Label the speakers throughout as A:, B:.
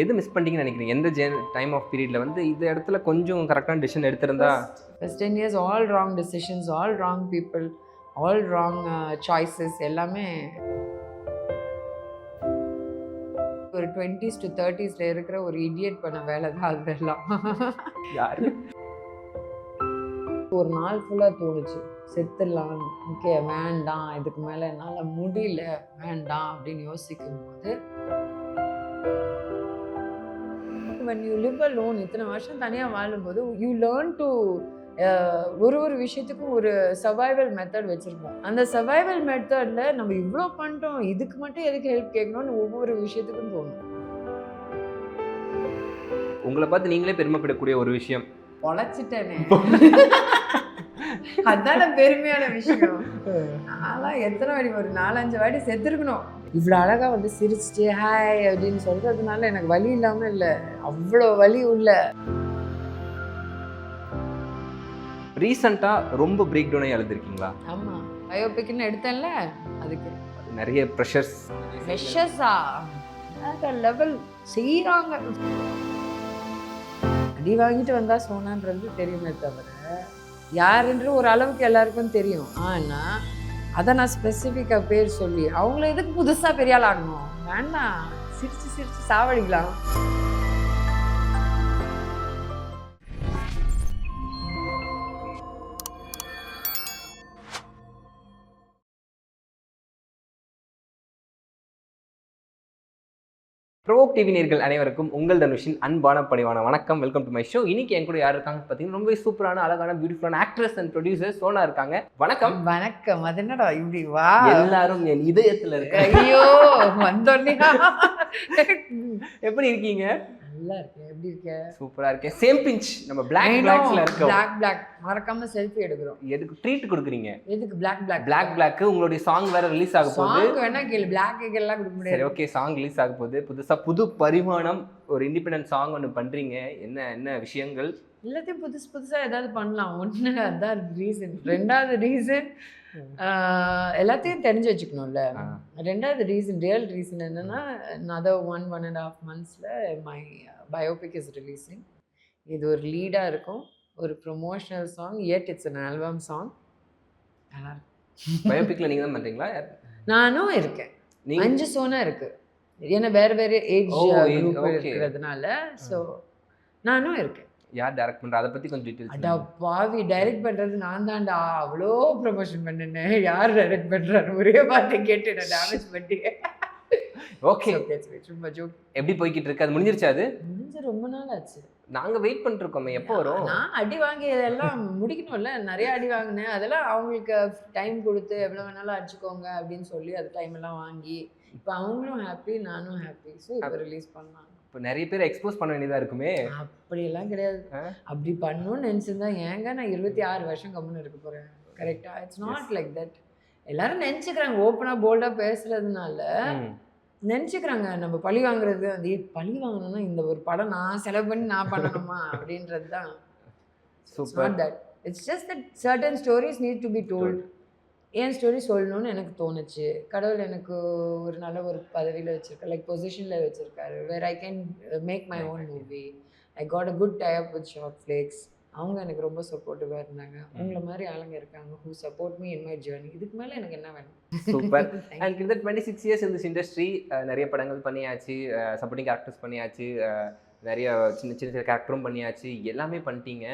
A: எது மிஸ் பண்ணிட்டீங்கன்னு நினைக்கிறீங்க? எந்த டைம் ஆஃப் பீரியட்ல வந்து இந்த இடத்துல கொஞ்சம் கரெக்டான டிசிஷன் எடுத்திருந்தா?
B: First 10 years all wrong decisions, all wrong people, all wrong choices எல்லாமே ஒரு 20s to 30sல இருக்கிற ஒரு இடியட் பண்ண வேலை தான் அதெல்லாம்.
A: யாரு?
B: ஒரு நாள் ஃபுல்லாக தோணுச்சு செத்துடலாம், ஓகே வேண்டாம், இதுக்கு மேலே என்னால் முடியல, வேண்டாம் அப்படின்னு யோசிக்கும் போது when you live alone இத்தனை வருஷம் தனியாக வாழும்போது you learn to ஒரு விஷயத்துக்கும் ஒரு சர்வைவல் மெத்தட் வச்சுருப்போம். அந்த சர்வைவல் மெத்தடில் நம்ம இவ்வளோ பண்ணிட்டோம், இதுக்கு மட்டும் எதுக்கு ஹெல்ப் கேட்கணும்னு ஒவ்வொரு விஷயத்துக்கும் தோணும்.
A: உங்களை பார்த்து நீங்களே பெருமைப்படக்கூடிய ஒரு விஷயம்.
B: பொழைச்சிட்டேனே, அதான பெருமையான விஷயம். நான்லாம் எத்தனை வாட்டி ஒரு 4-5 வாட்டி செத்துருக்கணும். இவ்வளோ அழகாக வந்து சிரிச்சிட்டு ஹாய் அப்படின்னு சொல்கிறதுனால எனக்கு வலி இல்லாமல் இல்லை, அவ்வளோ வலி உள்ள.
A: ரீசெண்டாக ரொம்ப பிரேக் டவுனே எழுதிருக்கீங்களா?
B: ஆமாம், பயோபிக்னு எடுத்தேன்ல, அதுக்கு
A: நிறைய ப்ரெஷர்ஸ்.
B: லெவல் செய்கிறாங்க. அடி வாங்கிட்டு வந்தால் சோனான்றது தெரியுமே தவிர யாருன்ற ஒரு அளவுக்கு எல்லாருக்கும் தெரியும். ஆனால் அதை நான் ஸ்பெசிஃபிக்காக பேர் சொல்லி அவங்கள எதுக்கு புதுசாக பெரிய ஆள் ஆகணும்? வேண்டாம், சிரிச்சு சிரிச்சு சாவடிக்கலாம்.
A: ப்ரோவோக் டிவி நேயர்கள் அனைவருக்கும் உங்கள் தனுஷின் அன்பான பணிவான வணக்கம். Welcome to my show. இன்னைக்கு என் கூட யார் இருக்காங்க பார்த்தீங்கன்னா, ரொம்ப சூப்பரான அழகான பியூட்டிஃபுல்லான ஆக்ட்ரஸ் அண்ட் ப்ரொடியூசர் சோனா இருக்காங்க. வணக்கம்.
B: வணக்கம். அது என்னடா இப்படி வா,
A: எல்லாரும் என் இதயத்தில் இருக்கு.
B: ஐயோ வந்தோடனே
A: எப்படி இருக்கீங்க?
B: நல்லா இருக்கேன். எப்படி இருக்க?
A: சூப்பரா இருக்கேன். சேம் பிஞ்ச் நம்ம பிளாக்ல இருக்கோம்.
B: பிளாக் மறக்காம செல்ஃபி எடுக்கிறோம்.
A: எதுக்கு ட்ரீட் கொடுக்குறீங்க?
B: எதுக்கு பிளாக்
A: பிளாக் உங்களுடைய சாங் வேற ரிலீஸ் ஆக போகுது.
B: சாங் வேணா கேளு, பிளாக் எல்லாம் கொடுக்க முடியாது.
A: சரி, ஓகே. சாங் ரிலீஸ் ஆக போகுது. புதுசா புது பரிமாணம் ஒரு இண்டிபெண்டன்ட் சாங் ஒன்று பண்றீங்க. என்ன விஷயங்கள்?
B: எல்லாத்தையும் புதுசா ஏதாவது பண்ணலாம். ஒன்று அதான் ரீசன். ரெண்டாவது ரீசன் எல்லாத்தையும் தெரிஞ்சு வச்சுக்கணும்ல. ரெண்டாவது ரீசன், ரியல் ரீசன் என்னன்னா, another 1.5 monthsல மை பயோபிக் இஸ் ரிலீஸிங். இது ஒரு லீடாக இருக்கும், ஒரு promotional song, yet it's an album song. நல்லா இருக்கு.
A: பயோபிக்ல நீங்க தான் பண்றீங்களா?
B: நானும் இருக்கேன். 5 சோனா இருக்கு. ஏன்னா வேற ஏஜ் குரூப் இருக்கிறதுனால, ஸோ நானும் இருக்கேன்.
A: யார் டைரக்ட் பண்றா? அதை பத்தி கொஞ்சம் டீடைல்ஸ்.
B: அடா பாவி, டைரக்ட் பண்றது நான் தான்டா. அவ்வளோ ப்ரொமோஷன் பண்ணேன். யார் டைரக்ட் பண்றாரு ஒரே வார்த்தை கேட்டு நான் டேமேஜ் பண்ணிட்டேன்.
A: ஓகே,
B: சும்மா ஜோக்.
A: எப்படி போய்கிட்டு இருக்கு? அது முடிஞ்சிருச்சு? அது
B: முடிஞ்சு ரொம்ப நாள் ஆச்சு.
A: நாங்க வெயிட் பண்ணிட்டு இருக்கோமே, எப்போ வரும்?
B: நான் அடி வாங்கி இதெல்லாம் முடிக்கணும்ல. நிறைய அடி வாங்கினேன். அதெல்லாம் அவங்களுக்கு டைம் கொடுத்து எவ்வளோ வேணாலும் அடிச்சுக்கோங்க அப்படின்னு சொல்லி அது டைம் எல்லாம் வாங்கி இப்போ அவங்களும் ஹாப்பி, நானும் ஹாப்பி. ஸோ இப்போ ரிலீஸ் பண்ணலாம்.
A: இப்போ நிறைய பேர் எக்ஸ்போஸ் பண்ண வேண்டியதாக இருக்குமே.
B: அப்படியெல்லாம் கிடையாது. அப்படி பண்ணணும்னு நினச்சிருந்தா ஏங்க நான் 26 வருஷம் கம்முன்னு இருக்க போகிறேன். கரெக்டாக? It's not like that. எல்லாரும் நினச்சிக்கிறாங்க, ஓப்பனாக போல்டாக பேசுறதுனால நினச்சிக்கிறாங்க நம்ம பழி வாங்குறது. அந்த பழி வாங்கணும்னா இந்த ஒரு படம் நான் செலவு பண்ணி நான் பண்ணணுமா அப்படின்றது தான்.
A: Super.
B: That it's just that certain stories need to be told. N story சொல்லணும்னு எனக்கு தோணுச்சு. கடவுள் எனக்கு ஒரு நல்ல ஒரு பதவியில் வச்சுருக்காரு, லைக் பொசிஷனில் வச்சுருக்காரு, where I can make my own movie. I got a good type with short flakes. அவங்க எனக்கு ரொம்ப சப்போர்ட்டிவாக இருந்தாங்க. உங்களை மாதிரி ஆளுங்க இருக்காங்க who support me in my journey. இதுக்கு மேலே எனக்கு என்ன வேணும்?
A: சூப்பர். அண்ட் இந்த 26 years in this industry நிறைய படங்கள் பண்ணியாச்சு, சப்போர்ட்டிங் கேரக்டர்ஸ் பண்ணியாச்சு, நிறைய சின்ன கேரக்டரும் பண்ணியாச்சு, எல்லாமே பண்ணிட்டீங்க.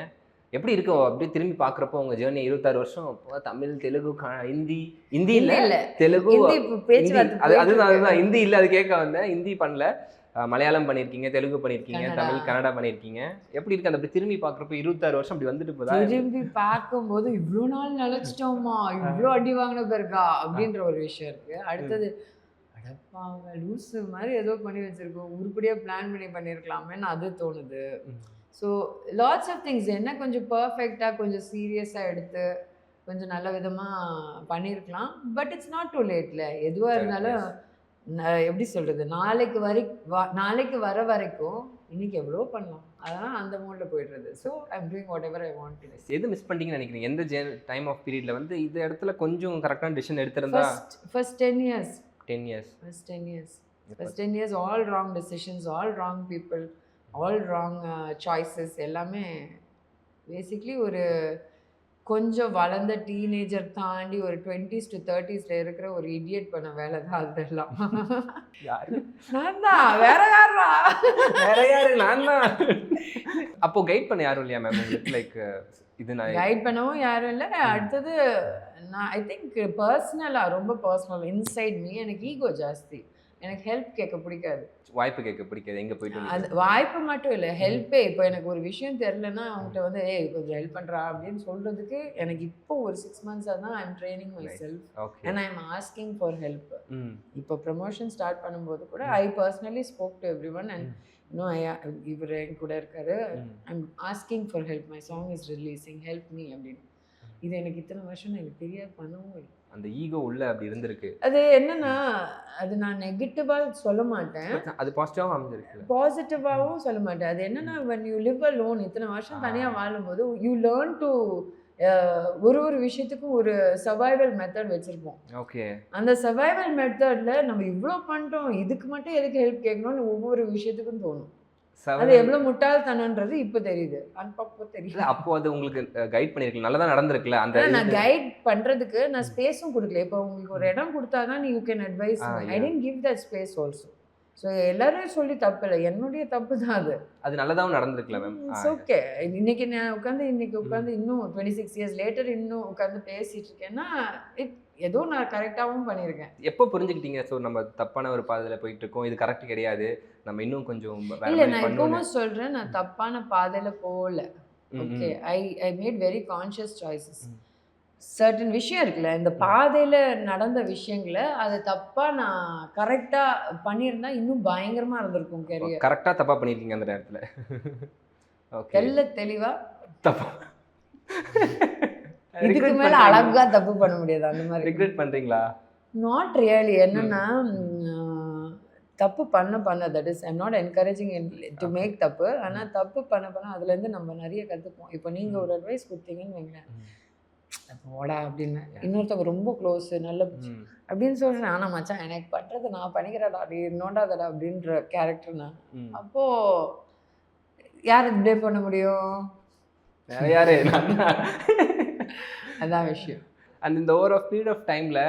A: எப்படி இருக்கும் அப்படியே திரும்பி பார்க்குறப்போ உங்கள் ஜேர்னி? 26 வருஷம். தமிழ், தெலுங்கு, ஹிந்தி இல்லை, தெலுங்கு, அதுதான் ஹிந்தி இல்லை, அது கேட்க வந்தேன். ஹிந்தி பண்ணல, மலையாளம் பண்ணியிருக்கீங்க, தெலுங்கு பண்ணியிருக்கீங்க, தமிழ், கன்னடா பண்ணியிருக்கீங்க. எப்படி இருக்கு அந்த அப்படி திரும்பி பார்க்குறப்போ 26 வருஷம் அப்படி வந்துட்டு போதா?
B: திரும்பி பார்க்கும்போது இவ்வளோ நாள் நினச்சிட்டோமா, இவ்வளோ அடி வாங்கின பிறகா அப்படின்ற ஒரு விஷயம் இருக்குது. அடுத்தது அடப்பாங்க லூஸு மாதிரி ஏதோ பண்ணி வச்சுருக்கோம், உருப்படியாக பிளான் பண்ணியிருக்கலாமேன்னு அது தோணுது. ஸோ லாட்ஸ் ஆஃப் திங்ஸ் என்ன கொஞ்சம் பர்ஃபெக்டாக கொஞ்சம் சீரியஸாக எடுத்து கொஞ்சம் நல்ல விதமாக பண்ணியிருக்கலாம். பட் இட்ஸ் நாட் டூ லேட்ல. எதுவாக இருந்தாலும் எப்படி சொல்கிறது, நாளைக்கு வர வரைக்கும் இன்னைக்கு எவ்வளோ பண்ணலாம், அதெல்லாம் அந்த மூடில் போயிடுறது. So I'm doing what ever I want.
A: எது மிஸ் பண்ணிட்டீங்கன்னு நினைக்கிறீங்க? எந்த டைம் ஆஃப் பீரியட்ல வந்து இந்த இடத்துல கொஞ்சம் கரெக்டான டிசிஷன் எடுத்திருந்தா?
B: First 10 years.
A: 10 years.
B: First 10 years. First 10 years all wrong decisions, all wrong people, all wrong choices எல்லாமே பேசிக்லி ஒரு கொஞ்சம் வளர்ந்த டீனேஜர் தாண்டி ஒரு 20s to 30sல இருக்கிற ஒரு இடியட் பண்ண வேலை தான் அதெல்லாம்.
A: யாரு?
B: நான் தான், வேற யாரா?
A: வேற யாரு? நான் தான். அப்போ கைட் பண்ண யாரும் இல்லையா மேம் உங்களுக்கு? லைக் இது நான்
B: கைட் பண்ணவும் யாரும் இல்லை. அடுத்தது நான் ஐ திங்க் பர்சனலாக ரொம்ப பர்சனல் இன்சைட் மீ எனக்கு ஈகோ ஜாஸ்தி. எனக்கு ஹெல்ப் கேட்க பிடிக்காது,
A: வாய்ப்பு கேட்க பிடிக்காது. எங்க போயிட்டு
B: அது வாய்ப்பு மட்டும் இல்லை, ஹெல்ப்பே. இப்போ எனக்கு ஒரு விஷயம் தெரிலன்னா அவங்ககிட்ட வந்து ஏய் கொஞ்சம் ஹெல்ப் பண்ணுறா அப்படின்னு சொல்கிறதுக்கு எனக்கு இப்போ ஒரு 6 months-ஆக தான் I am training my self and I am asking for help. இப்போ ப்ரமோஷன் ஸ்டார்ட் பண்ணும்போது கூட I personally spoke to every one and இன்னும் இவர் என் கூட இருக்காரு. I am asking for help, my song is releasing, help me அப்படின்னு. இது எனக்கு இத்தனை வருஷம் எனக்கு தெரியாது, பண்ணவும் இல்லை.
A: அந்த ஈகோ உள்ள அப்படி இருந்திருக்கு.
B: அது என்னன்னா அது நான் நெகட்டிவாக சொல்ல மாட்டேன்,
A: அது பாசிட்டிவாகவும் அமைஞ்சிருக்கு.
B: பாசிட்டிவாகவும் சொல்ல மாட்டேன். அது என்னன்னா when you live alone இத்தனை வருஷம் தனியாக வாழும்போது you learn to ஒரு விஷயத்துக்கும் ஒரு சர்வைவல் மெத்தட் வச்சுருப்போம்.
A: ஓகே,
B: அந்த சர்வைவல் மெத்தடில் நம்ம இவ்வளோ பண்ணிட்டோம், இதுக்கு மட்டும் எதுக்கு ஹெல்ப் கேட்கணும்னு ஒவ்வொரு விஷயத்துக்கும் தோணும். அது எவ்வளோ முட்டாள்தனன்றது இப்போ தெரியுது, அப்போ தெரியல.
A: அப்போ அது உங்களுக்கு கைட் பண்ணிருக்கல, நல்லா தான் நடந்திருக்குல்ல. அந்த
B: நான் கைட் பண்ணுறதுக்கு நான் ஸ்பேஸும் கொடுக்கல. இப்போ உங்களுக்கு ஒரு இடம் கொடுத்தா தான் you can advise. I didn't give that space also. So எல்லாரும் சொல்லி தப்பு இல்லை, என்னுடைய தப்பு தான் அது.
A: அது நல்லதாகவும் நடந்திருக்கல மேம்.
B: It's okay. இன்னைக்கு நான் உட்காந்து இன்னும் 26 years லேட்டர் இன்னும் உட்காந்து பேசிட்டு இருக்கேன்னா ஏதோ நான் கரெக்டாகவும் பண்ணியிருக்கேன்.
A: எப்போ புரிஞ்சுக்கிட்டீங்க ஸோ நம்ம தப்பான ஒரு பாதையில் போயிட்டு இருக்கோம், இது கரெக்ட் கிடையாது, நம்ம இன்னும் கொஞ்சம்
B: இல்லை நான் எப்பவும் சொல்கிறேன், நான் தப்பான பாதையில் போகல. Okay, I made very conscious choices. Certain விஷயம் இருக்குல்ல, இந்த பாதையில் நடந்த விஷயங்களை அதை தப்பாக நான் கரெக்டாக பண்ணியிருந்தா இன்னும் பயங்கரமாக இருந்திருக்கும் கேரியர்.
A: கரெக்டாக தப்பாக பண்ணியிருக்கீங்க அந்த நேரத்தில். ஓகே,
B: தெல்ல தெளிவாக
A: தப்பா
B: இதுக்கு மேலே அழகாக தப்பு பண்ண முடியாது. அந்த மாதிரி
A: ரிக்ரெட் பண்ணுறீங்களா?
B: Not really. என்னன்னா தப்பு பண்ண that is I'm not encouraging to make தப்பு. ஆனால் தப்பு பண்ண அதுலேருந்து நம்ம நிறைய கற்றுப்போம். இப்போ நீங்கள் ஒரு அட்வைஸ் கொடுத்தீங்கன்னு வைங்களேன், ஓடா அப்படின்னு இன்னொருத்தவங்க ரொம்ப க்ளோஸு நல்ல அப்படின்னு சொல்கிறேன். ஆனால் மச்சான் எனக்கு பண்ணுறது நான் பண்ணிக்கிறேன்டா, நீ நோண்டாதடா அப்படின்ற கேரக்டர் நான். அப்போது யார் இப்படியே பண்ண முடியும்?
A: யாரு?
B: அதான் விஷயம்.
A: அண்ட் இந்த ஓவர் ஆஃப் பீரியட் ஆஃப் டைமில்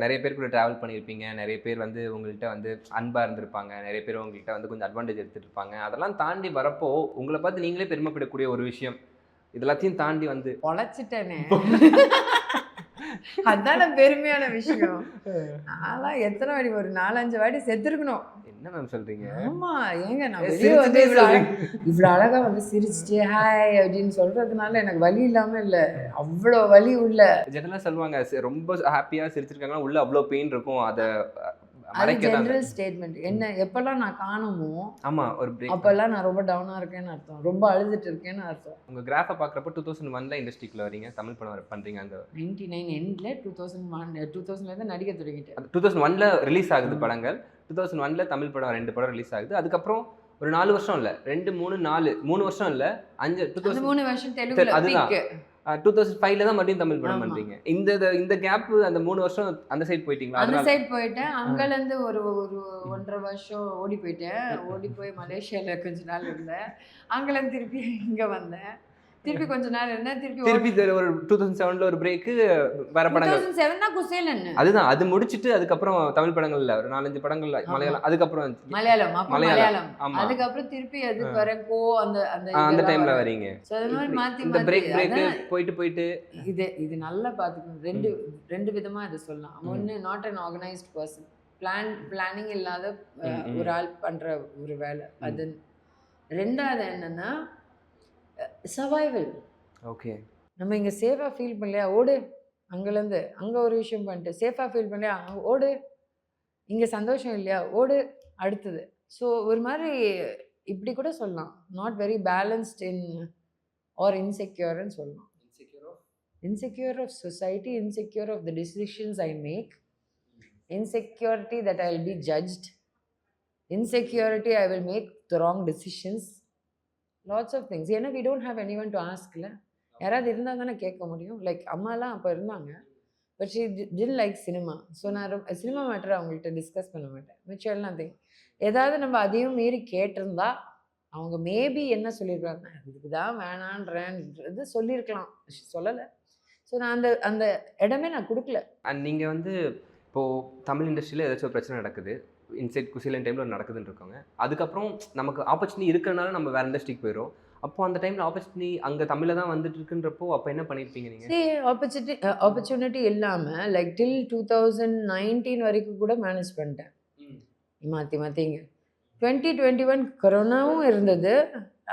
A: நிறைய பேர் கூட ட்ராவல் பண்ணியிருப்பீங்க, நிறைய பேர் வந்து உங்கள்கிட்ட வந்து அன்பாக இருந்திருப்பாங்க, நிறைய பேர் உங்கள்கிட்ட வந்து கொஞ்சம் அட்வான்டேஜ் எடுத்துகிட்டு இருப்பாங்க. அதெல்லாம் தாண்டி வரப்போ உங்களை பார்த்து நீங்களே பெருமைப்படக்கூடிய ஒரு விஷயம், இதெல்லாத்தையும் தாண்டி வந்து
B: பொழைச்சிட்டேனே, அதான பெருமையான விஷயம். நான்லாம் எத்தனை வாட்டி ஒரு 4-5 வாட்டி செத்துருக்கணும்.
A: என்ன மேம் சொல்றீங்க?
B: ஆமா, ஏங்க நான் வெளியே வந்து இவ்வளோ அழகா வந்து சிரிச்சுட்டு ஹாய் அப்படின்னு சொல்றதுனால எனக்கு வலி இல்லாம இல்லை, அவ்வளோ வலி உள்ள.
A: ஜெனரலாக சொல்லுவாங்க ரொம்ப ஹாப்பியாக சிரிச்சிருக்காங்கன்னா உள்ள அவ்வளோ பெயின் இருக்கும், அதை
B: ஜெனரல் ஸ்டேட்மெண்ட். என்ன எப்பெல்லாம் நான் காணுமோ
A: ஆமா ஒரு பிரேக்
B: அப்பெல்லாம் நான் ரொம்ப டவுனா இருக்கேன்னு அர்த்தம், ரொம்ப அழுதுட்டு இருக்கேன்னு அர்த்தம்.
A: உங்க கிராஃபை பார்க்குறப்ப 2001ல இண்டஸ்ட்ரிக்குள்ள வரீங்க, தமிழ் படம் பண்றீங்க. அந்த
B: 99 எண்ட்ல 2001 நடிக்க தொடங்கிட்டேன்.
A: 2001ல ரிலீஸ் ஆகுது படங்கள். 2001ல தமிழ் படம் 2 படம் ரிலீஸ் ஆகுது. அதுக்கப்புறம் ஒரு 4 வருஷம் இல்லை, 2 3 4 3 வருஷம் இல்லை 5
B: 3 வருஷம் தெலுங்குல.
A: அதுதான் 2005ல தான் மறுபடியும் தமிழ் படம் பண்றீங்க. இந்த கேப் அந்த 3 வருஷம் அந்த சைடு போயிட்டீங்களா?
B: அந்த சைடு போயிட்டேன். அங்கேருந்து ஒரு 1.5 வருஷம் ஓடி போயிட்டேன். ஓடி போய் மலேசியாவில் கொஞ்ச நாள் இருந்தேன். அங்கேருந்து திருப்பி இங்கே வந்தேன். திருப்பி கொஞ்ச நாள் இருந்தேன். திருப்பி
A: ஒரு 2007ல ஒரு பிரேக். வேற படங்கள்
B: 2007 தான் குசேலன்.
A: அதுதான், அது முடிச்சிட்டு அதுக்கப்புறம் தமிழ் படங்கள்ல ஒரு 4-5 படங்கள் மலையாளம், அதுக்கப்புறம்
B: மலையாளம். அதுக்கப்புறம் திருப்பி அது வர கோ அந்த
A: டைம்ல வரீங்க.
B: சோ அது மாதிரி மாத்தி
A: இந்த பிரேக் போயிட்டு
B: இது நல்லா பாத்துக்கணும். ரெண்டு விதமா இதை சொல்லலாம். ஒன்னு not an organised person, planning இல்லாத ஒரு ஆள் பண்ற ஒரு வேலை அது. ரெண்டாவது என்னன்னா சர்வைவல்.
A: ஓகே,
B: நம்ம இங்கே சேஃபாக ஃபீல் பண்ணலையா, ஓடு. அங்கேருந்து அங்கே ஒரு விஷயம் பண்ணிட்டு சேஃபாக ஃபீல் பண்ணலையா, ஓடு. இங்கே சந்தோஷம் இல்லையா, ஓடு அடுத்தது. ஸோ ஒரு மாதிரி இப்படி கூட சொல்லலாம், not very balanced in or இன்செக்யூர்னு சொல்லலாம். Insecure of society, insecure of the decisions I make, insecurity that I will be judged, insecurity I will make the wrong decisions, lots of things. ஏன்னா we don't have anyone to ஆஸ்க்ல. யாராவது இருந்தால் தானே கேட்க முடியும். Like அம்மாலாம் அப்போ இருந்தாங்க, but she did like cinema. So நான் சினிமா மேட்டர் அவங்கள்ட்ட டிஸ்கஸ் பண்ண மாட்டேன். மிச்சம் நதிங். ஏதாவது நம்ம அதையும் மீறி கேட்டிருந்தா அவங்க மேபி என்ன சொல்லியிருக்காங்க, இதுக்கு தான் வேணான்றேன்றது சொல்லியிருக்கலாம். சொல்லலை. ஸோ நான் அந்த அந்த இடமே நான் கொடுக்கல.
A: அண்ட் நீங்கள் வந்து இப்போது தமிழ் இண்டஸ்ட்ரியில் ஏதாச்சும் ஒரு பிரச்சனை நடக்குது, இன்சைட் குசிலன் டைமில் நடக்குதுன்னு இருக்காங்க. அதுக்கப்புறம் நமக்கு ஆப்பர்ச்சுனிட்டி இருக்கிறனால நம்ம வேறு இண்டஸ்ட்ரிக்கு போயிடும். அப்போ அந்த டைமில் ஆப்பர்ச்சுனிட்டி அங்கே தமிழில் தான் வந்துட்டு இருக்குன்றப்போ அப்போ என்ன பண்ணியிருப்பீங்க நீங்கள்?
B: ஆப்பர்ச்சுனிட்டி இல்லாமல் லைக் டில் 2019 வரைக்கும் கூட மேனேஜ் பண்ணிட்டேன் மாற்றி மாற்றிங்க. 2021 கொரோனாவும் இருந்தது.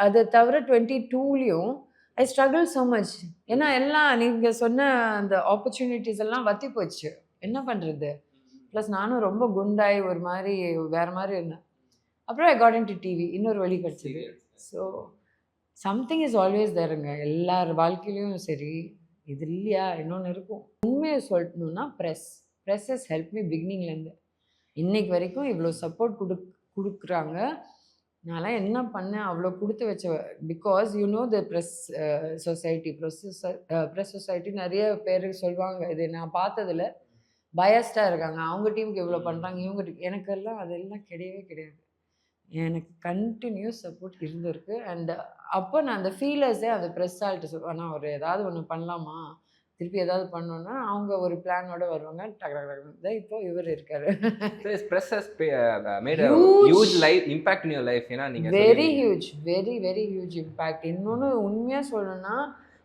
B: அதை தவிர 22லேயும் ஐ ஸ்ட்ரகிள் ஸோ மச். ஏன்னா எல்லாம் நீங்கள் சொன்ன அந்த ஆப்பர்ச்சுனிட்டிஸ் எல்லாம் வற்றி போச்சு. என்ன பண்ணுறது? ப்ளஸ் நானும் ரொம்ப குண்டாய் ஒரு மாதிரி வேறு மாதிரி இருந்தேன். அப்புறம் ஐ காட் இன்டு டிவி. இன்னொரு வழி கிடச்சிது. ஸோ சம்திங் இஸ் ஆல்வேஸ் தேருங்க எல்லார் வாழ்க்கையிலையும். சரி, இது இல்லையா இன்னொன்று இருக்கும். உண்மையை சொல்லணும்னா ப்ரெஸ் இஸ் ஹெல்ப் மீ பிகினிங்லேருந்து இன்னைக்கு வரைக்கும் இவ்வளோ சப்போர்ட் கொடுக்குறாங்க. நான்லாம் என்ன பண்ணேன் அவ்வளோ கொடுத்து வச்ச. Because you know the press society நிறைய பேர் சொல்லுவாங்க, இது நான் பார்த்ததில் பயஸ்டாக இருக்காங்க. அவங்க டீமுக்கு இவ்வளோ பண்ணுறாங்க, இவங்க எனக்கெல்லாம் அதெல்லாம் கிடையவே கிடையாது. எனக்கு கண்டினியூஸ் சப்போர்ட் இருந்திருக்கு. அண்ட் அப்போ நான் அந்த ஃபீலர்ஸே அந்த ப்ரெஸ் ஆள்கிட்ட சொல்லுவேன், நான் ஒரு ஏதாவது ஒன்று பண்ணலாமா, திருப்பி ஏதாவது பண்ணோன்னா அவங்க ஒரு பிளானோட வருவாங்க. டக்கு இப்போ இவர் இருக்காரு.
A: Impact in your life. ஏன்னா நீங்கள்
B: very huge, very very huge impact. இன்னொன்று உண்மையாக சொல்லணும்னா,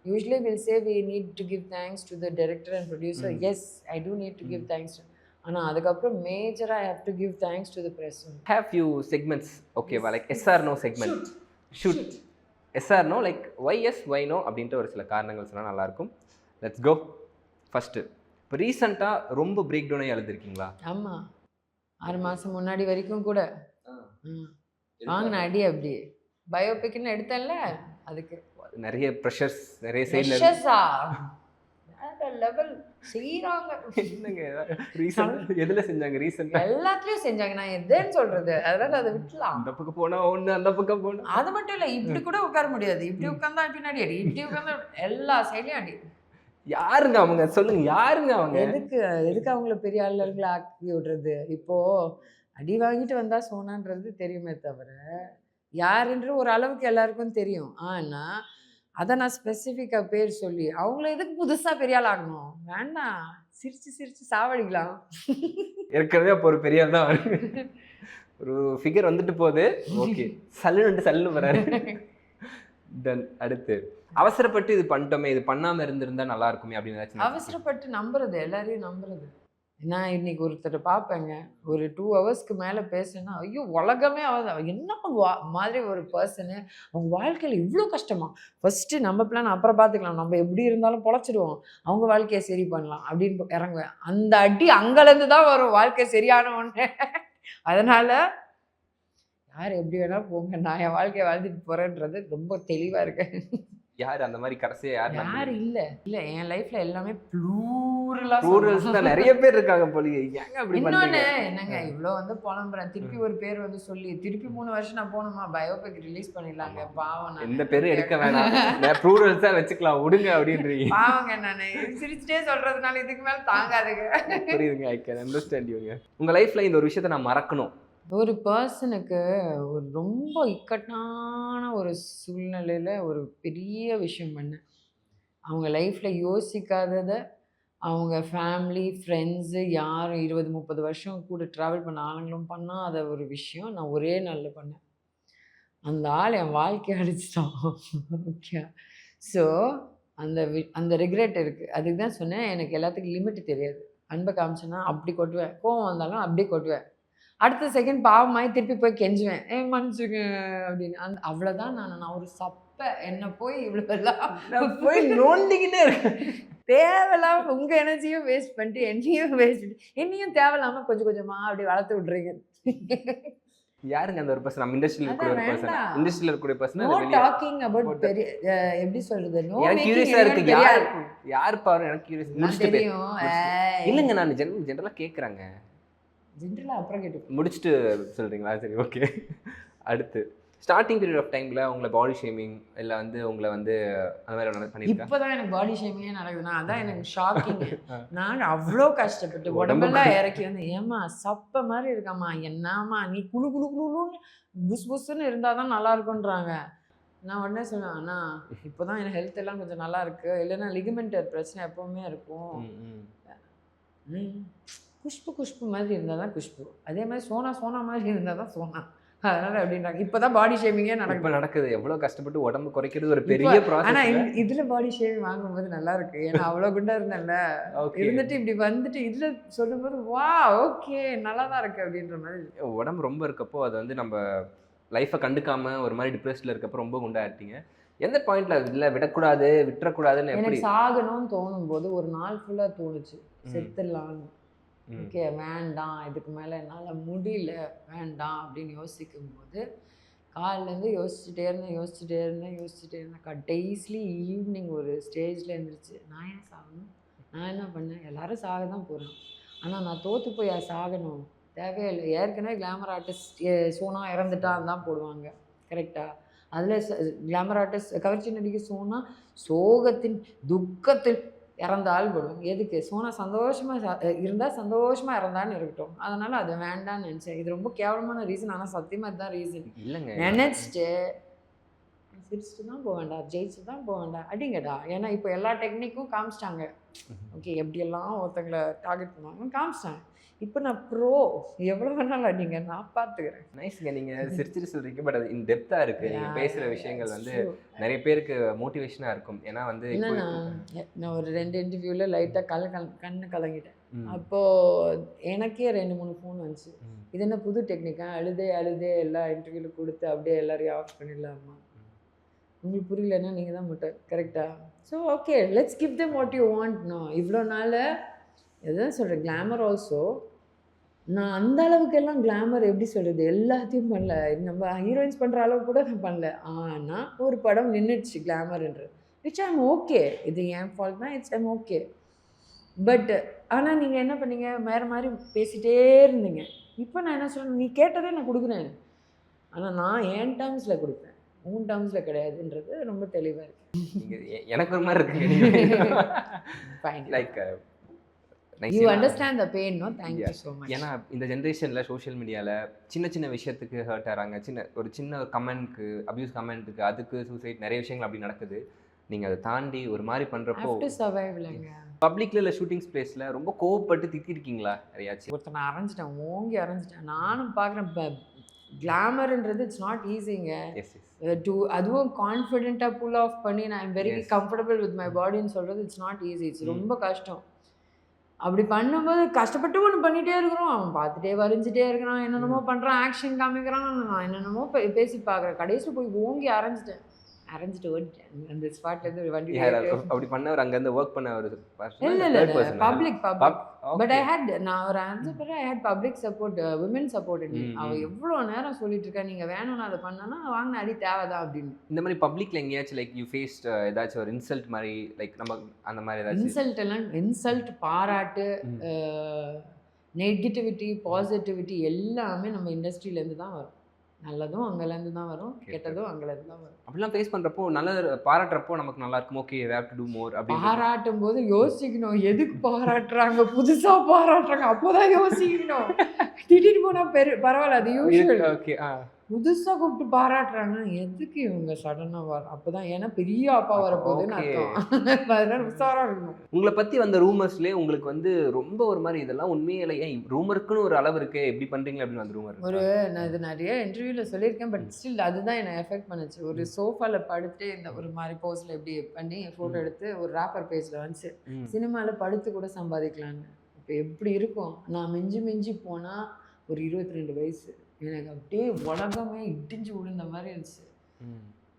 B: usually will say we need to give thanks to the director and producer. Yes, I too need to give thanks. ஆனால் அதுக்கப்புறம் மேஜராக I have to give thanks to the press.
A: Have few segments ஓகேவா, like yes or no segment. Shoot yes or no, like why yes why no அப்படின்ட்டு ஒரு சில காரணங்கள் சொன்னால் நல்லாயிருக்கும். Let's go. ஃபஸ்ட்டு, இப்போ ரீசெண்டாக ரொம்ப பிரேக் டவுனாக எழுதிருக்கீங்களா?
B: ஆமாம், 6 மாதம் முன்னாடி வரைக்கும் கூட வாங்கின அடி அப்படி பயோபிக்னு எடுத்தேன்ல, அதுக்கு
A: நிறைய ப்ரெஷர்ஸ், நிறைய சைடில்
B: லெவல் செய்கிறாங்க.
A: என்னங்க ரீசெண்ட் எதில் செஞ்சாங்க? ரீசெண்டாக
B: எல்லாத்துலேயும் செஞ்சாங்க. நான் எதுன்னு சொல்கிறது, அதனால் அதை விட்டுலாம்.
A: அந்த பக்கம் போனால் ஒன்று, அந்த பக்கம் போனால்
B: அது மட்டும் இல்லை, இப்படி கூட உட்கார முடியாது. இப்படி உட்காந்தா பின்னாடி அடி, இப்படி உட்காந்தா எல்லா சைட்லையும் அடி.
A: யாருங்க அவங்க? சொல்லுங்க, யாருங்க அவங்க?
B: எதுக்கு அவங்கள பெரிய ஆளுங்களை ஆக்கி விடுறது? இப்போது அடி வாங்கிட்டு வந்தால் சோனான்றது தெரியுமே தவிர யாருன்ற ஒரு அளவுக்கு எல்லாருக்கும் தெரியும். ஆனால் அதை நான் ஸ்பெசிஃபிக்காக பேர் சொல்லி அவங்கள எதுக்கு புதுசாக பெரிய ஆள் ஆகணும்? வேண்டாம், சிரித்து சிரித்து சாவடிக்கலாம்.
A: ஏற்கனவே அப்போ ஒரு பெரிய ஆள் தான் ஒரு ஃபிகர் வந்துட்டு போகுது. ஓகே, சல்லுன்னு வராரு. தென் அடுத்து, அவசரப்பட்டு இது பண்ணிட்டோமே, இது பண்ணாமல் இருந்திருந்தா நல்லா இருக்குமே அப்படின்னு ஏதாச்சும்?
B: அவசரப்பட்டு நம்புறது, எல்லாரையும் நம்புறது. நான் இன்னைக்கு ஒருத்தர் பார்ப்பேங்க, ஒரு 2 ஹவர்ஸ்க்கு மேலே பேசுனா, ஐயோ உலகமே என்ன மாதிரி ஒரு பர்சனு, அவங்க வாழ்க்கையில் இவ்வளோ கஷ்டமா, ஃபஸ்ட்டு நம்ம பிளான் அப்புறம் பார்த்துக்கலாம், நம்ம எப்படி இருந்தாலும் பொழைச்சிடுவோம், அவங்க வாழ்க்கையை சரி பண்ணலாம் அப்படின்னு இறங்குவேன். அந்த அடி அங்கேருந்து தான் வரும் வாழ்க்கை சரியானவொன்னே. அதனால் யார் எப்படி வேணால் போங்க, நான் என் வாழ்க்கையை வாழ்ந்துட்டு போகிறேன்றது ரொம்ப தெளிவாக இருக்கேன்.
A: யார் அந்த மாதிரி கடைசியாக
B: யார் இல்லை என் லைஃப்ல எல்லாமே
A: நிறைய பேர் இருக்காங்க போலியே. ஏங்க அப்படி
B: இன்னொன்னு என்னங்க, இவ்வளோ வந்து புலம்புறேன், திருப்பி ஒரு பேர் வந்து சொல்லி திருப்பி 3 வருஷம் நான் போகணுமா? பயோபிக் ரிலீஸ் பண்ணிடலாங்க, பாவம்.
A: எந்த பேரும் எடுக்க வேணாம், ப்ளூரல்ஸா வச்சுக்கலாம், விடுங்க அப்படின்றீங்க.
B: பாவங்க, நான் சிரிச்சுட்டே சொல்றதுனால இதுக்கு மேல தாங்காதுங்க.
A: புரியுதுங்க, ஐ கேன் அண்டர்ஸ்டாண்ட் யூங்க. உங்க லைஃப்ல இந்த ஒரு விஷயத்தை நான் மறக்கணும்,
B: ஒரு பர்சனுக்கு ஒரு ரொம்ப இக்கட்டான ஒரு சூழ்நிலையில் ஒரு பெரிய விஷயம் பண்ணேன். அவங்க லைஃப்பில் யோசிக்காததை அவங்க ஃபேமிலி ஃப்ரெண்ட்ஸு யாரும் 20-30 வருஷம் கூட ட்ராவல் பண்ண ஆளுங்களும் பண்ணாத ஒரு விஷயம் நான் ஒரே நாளில் பண்ணேன். அந்த ஆள் என் வாழ்க்கையை அடிச்சிட்டான். ஓகே, ஸோ அந்த ரிக்ரெட் இருக்குது. அதுக்கு தான் சொன்னேன், எனக்கு எல்லாத்துக்கும் லிமிட் தெரியாது. அன்பை காமிச்சேன்னா அப்படி கொட்டுவேன், கோவம் வந்தாலும் அப்படியே கொட்டுவேன். அடுத்த செகண்ட் பாவமாய் திருப்பி போய் கெஞ்சுவேன், மன்னிச்சுங்க அப்படின்னு. அவ்வளோதான். நான் ஒரு சப்பை என்னை போய் இவ்வளோலாம் போய் நோண்டிக்கிட்டே இருக்கேன். தேவையில்லாமல் உங்கள் எனர்ஜியும் வேஸ்ட் பண்ணிட்டு என்னையும் தேவையில்லாமல் கொஞ்சம் கொஞ்சமாக அப்படி வளர்த்து விட்றீங்க.
A: யாருங்க அந்த ஒரு பர்சன்? நம்ம இண்டஸ்ட்ரியில் இருக்கிற ஒரு பர்சன், இண்டஸ்ட்ரியில் இருக்கிற பர்சன்.
B: நோ டாக்கிங் அபௌட் பெரிய எப்படி சொல்றது, நோ
A: எனக்கு கியூரியஸா இருக்கு. யார் பாரு, எனக்கு கியூரியஸ்.
B: தெரியும்
A: இல்லைங்க, நான் ஜெனரலாக கேட்குறாங்க.
B: ஜென்ரலாக அப்புறம் கேட்டு
A: முடிச்சுட்டு சொல்கிறீங்களா? சரி, ஓகே. அடுத்து, ஸ்டார்டிங் பீரியட் ஆஃப் டைமில் உங்களை பாடி ஷேமிங் இல்லை வந்து உங்களை வந்து அந்த மாதிரி பண்ணியிருக்கேன்?
B: இப்போதான் எனக்கு பாடி ஷேமிங்கே நடக்குதுன்னா அதான் எனக்கு ஷாக்கிங். நான் அவ்வளோ கஷ்டப்பட்டு உடம்பெல்லாம் இறக்கி வந்து ஏம்மா சப்ப மாதிரி இருக்காம்மா, என்னம்மா நீ குழு குழு குழுன்னு புஸ் புஸ்ன்னு இருந்தால் தான் நல்லா இருக்குன்றாங்க. நான் உடனே சொல்லுவேன், அண்ணா இப்போ தான் என் ஹெல்த் எல்லாம் கொஞ்சம் நல்லா இருக்கு, இல்லைன்னா லிகமெண்டர் பிரச்சனை எப்போவுமே இருக்கும். குஷ்பு குஷ்பு மாதிரி இருந்தால் தான் குஷ்பு, அதே மாதிரி சோனா சோனா மாதிரி இருந்தால் தான் சோனா, அதனால அப்படின்றாங்க. இப்போதான் பாடி ஷேமிங்கே
A: நடக்குது. எவ்வளோ கஷ்டப்பட்டு உடம்பு குறைக்கிறது ஒரு பெரிய ப்ராசஸ்.
B: ஆனால் இதில் பாடி ஷேமிங் வாங்கும்போது நல்லா இருக்கு. ஏன்னா அவ்வளோ குண்டா இருந்தேன்ல, இருந்துட்டு இப்படி வந்துட்டு இதில் சொல்லும்போது வா ஓகே நல்லா தான் இருக்கு அப்படின்ற மாதிரி.
A: உடம்பு ரொம்ப இருக்கப்போ அது வந்து நம்ம லைஃப்பை கண்டுக்காம ஒரு மாதிரி டிப்ரெஸ்டில் இருக்கப்போ ரொம்ப குண்டாயிட்டீங்க. எந்த பாயிண்ட்ல இல்லை விடக்கூடாது விட்டுறக்கூடாதுன்னு எப்படி?
B: எனக்கு சாகணும்னு தோணும் போது ஒரு நாள் ஃபுல்லாக தோணுச்சு செத்துடலான்னு. ஓகே வேண்டாம் இதுக்கு மேலே என்னால் முடியல வேண்டாம் அப்படின்னு யோசிக்கும் போது காலிலேருந்து யோசிச்சுட்டே இருந்தேன். கடைசிலி ஈவினிங் ஒரு ஸ்டேஜில் இருந்துருச்சு, நான் ஏன் சாகணும், நான் என்ன பண்ணேன், எல்லாரும் சாக தான் போகிறேன், ஆனால் நான் தோற்று போய் சாகணும் தேவையில்லை. ஏற்கனவே கிளாமர் ஆர்டிஸ்ட் சோனா இறந்துட்டான்னு தான் போடுவாங்க கரெக்டாக. அதில் கிளாமர் ஆர்டிஸ்ட் கவர்ச்சி நடிகை சோனா சோகத்தின் துக்கத்தில் இறந்தாலும் போடுவாங்க. எதுக்கு? சோனா சந்தோஷமாக இருந்தால் சந்தோஷமாக இறந்தான்னு இருக்கட்டும், அதனால் அது வேண்டான்னு நினச்சேன். இது ரொம்ப கேவலமான ரீசன், ஆனால் சத்தியமாக இதுதான் ரீசன்.
A: இல்லைங்க
B: நினச்சிட்டு சிரிச்சுட்டு தான் போக வேண்டாம், ஜெயிச்சு தான் போக வேண்டாம் அப்படிங்கடா. ஏன்னா இப்போ எல்லா டெக்னிக்கும் காமிச்சிட்டாங்க. ஓகே எப்படியெல்லாம் ஒருத்தங்களை டார்கெட் பண்ணுவாங்க காமிச்சிட்டாங்க. இப்போ நான் ப்ரோ எவ்வளோ வேணாலும் அடிங்க, நான் பார்த்துக்கிறேன்.
A: நைஸ்ங்க. நீங்கள் சிரிச்சிட்டு சொல்கிறீங்க, பட் அது இன் டெப்த்தாக இருக்குது. நீங்கள் பேசுகிற விஷயங்கள் வந்து நிறைய பேருக்கு மோட்டிவேஷனாக இருக்கும். ஏன்னா வந்து
B: நான் ஒரு 2 இன்டர்வியூவில் லைட்டாக கண்ணு கலங்கிட்டேன். அப்போது எனக்கே 2-3 ஃபோன் வந்துச்சு. இது என்ன புது டெக்னிக்கா, அழுதே எல்லா இன்டர்வியூவில் கொடுத்து அப்படியே எல்லாரையும் ஆஃப் பண்ணிடலாமா? உங்களுக்கு புரியலன்னா நீங்கள் தான் மட்டும் கரெக்டாக. So okay let's give them what you want. நான் இவ்வளோ நாள் எதுதான் சொல்கிறேன், கிளாமர் ஆல்சோ நான் அந்த அளவுக்கெல்லாம் கிளாமர் எப்படி சொல்கிறது எல்லாத்தையும் பண்ணல. நம்ம ஹீரோயின்ஸ் பண்ணுற அளவு கூட நான் பண்ணல. ஆனால் ஒரு படம் நின்றுடுச்சு கிளாமர்ன்றது, விச் ஐம் ஓகே. இது என் ஃபால்ட் தான், இட்ஸ் ஐம் ஓகே. பட் ஆனால் நீங்கள் என்ன பண்ணீங்க, வேறு மாதிரி பேசிகிட்டே இருந்தீங்க. இப்போ நான் என்ன சொல்கிறேன், நீ கேட்டதே நான் கொடுக்குறேன், ஆனால் நான் என் டேர்ம்ஸில் கொடுப்பேன், உன் டேர்ம்ஸில் கிடையாதுன்றது ரொம்ப தெளிவாக இருக்குது.
A: எனக்கு ஒரு மாதிரி இருக்குங்க. Like
B: you understand the pain, no? Thank you so much.
A: ஏன்னா இந்த ஜென்ரேஷனில் சோஷியல் மீடியாவில் சின்ன விஷயத்துக்கு ஹர்ட் ஆகிறாங்க. சின்ன கமெண்ட்க்கு, அப்யூஸ் கமெண்ட்டுக்கு, அதுக்கு சூசைட், நிறைய விஷயங்கள் அப்படி நடக்குது. நீங்கள் அதை தாண்டி ஒரு மாதிரி பண்ணுறப்போ பப்ளிக்ல இல்லை ஷூட்டிங் ஸ்பேஸில் ரொம்ப கோவப்பட்டு திட்டிருக்கீங்களா நிறையாச்சும்?
B: ஒருத்தர் நான் அரைஞ்சிட்டேன், ஓங்கி அரைஞ்சிட்டேன். நானும் பார்க்குறேன் கிளாமர்ன்றது இட்ஸ் நாட் ஈஸிங்க. அதுவும் கான்ஃபிடென்ட்டாக புல் ஆஃப் பண்ணி நான் I'm very comfortable with my பாடின்னு சொல்கிறது இட்ஸ் நாட் ஈஸி. இட்ஸ் ரொம்ப கஷ்டம். அப்படி பண்ணும்போது கஷ்டப்பட்டு ஒன்று பண்ணிகிட்டே இருக்கிறோம், அவன் பார்த்துட்டே வரைஞ்சிட்டே இருக்கிறான், என்னென்னமோ பண்ணுறான், ஆக்ஷன் காமிக்கிறான், நான் என்னென்னமோ பேசி பார்க்குறேன். கடைசியில் போய் ஓங்கி அரைஞ்சிட்டு ஓடிட்டேன் அந்த ஸ்பாட்லேருந்து. வண்டி
A: அப்படி பண்ணவர் அங்கேருந்து ஒர்க் பண்ண ஒரு
B: இல்லை பப்ளிக் பட் ஐ ஹேட், நான் ஒரு answer I hate public support, women support. அவள் எவ்வளோ நேரம் சொல்லிட்டு இருக்கா, நீங்கள் வேணும்னு அதை பண்ணனா வாங்கின அடி தேவைதான் அப்படின்னு.
A: இந்த மாதிரி பப்ளிக்ல எங்கேயாச்சும் லைக் யூ ஃபேஸ்ட் ஏதாச்சும் ஒரு இன்சல்ட் மாதிரி, லைக் நம்ம அந்த மாதிரி ஏதாச்சும்
B: இன்சல்ட் பாராட்டு, நெகட்டிவிட்டி பாசிட்டிவிட்டி எல்லாமே நம்ம இண்டஸ்ட்ரியிலேருந்து தான் வரும். நல்லதும் அங்கேருந்து தான் வரும், கெட்டதும் அங்கேருந்து தான் வரும்.
A: அப்படிலாம் ஃபேஸ் பண்ணுறப்போ நல்ல பாராட்டுறப்போ நமக்கு நல்லா இருக்கும். Okay we have to do more. அப்படி
B: பாராட்டும் போது யோசிக்கணும், எதுக்கு பாராட்டுறாங்க, புதுசாக பாராட்டுறாங்க, அப்போதான் யோசிக்கணும். திடீர்னு போனால் பரவாயில்ல, அது யூஸ்வல்.
A: ஓகே
B: புதுசாக கூப்பிட்டு பாராட்டுறாங்க, எதுக்கு இவங்க சடனாக வர, அப்போதான் ஏன்னா பெரிய அப்பா வரப்போகுதுன்னு அர்த்தம். அதனால உஷாராக இருக்கணும்.
A: உங்களை பற்றி வந்த ரூமர்ஸ்லேயே உங்களுக்கு வந்து ரொம்ப ஒரு மாதிரி இதெல்லாம் உண்மையில ஏன் ரூமருக்குன்னு ஒரு அளவு இருக்கு, எப்படி பண்ணுறீங்க அப்படின்னு வந்து ரூமர்
B: நான் இது நிறைய இன்டர்வியூவில் சொல்லியிருக்கேன். பட் ஸ்டில் அதுதான் என்னை எஃபெக்ட் பண்ணுச்சு. ஒரு சோஃபாவில் படுத்து இந்த ஒரு மாதிரி போஸில் எப்படி பண்ணி ஃபோட்டோ எடுத்து ஒரு ரேப்பர் பேஜில் வந்துச்சு, சினிமாவில் படுத்து கூட சம்பாதிக்கலான்னு. இப்போ எப்படி இருக்கும், நான் மிஞ்சி போனால் ஒரு 22 வயசு, எனக்கு அப்படியே உலகமே இடிஞ்சு விழுந்த மாதிரி இருந்துச்சு.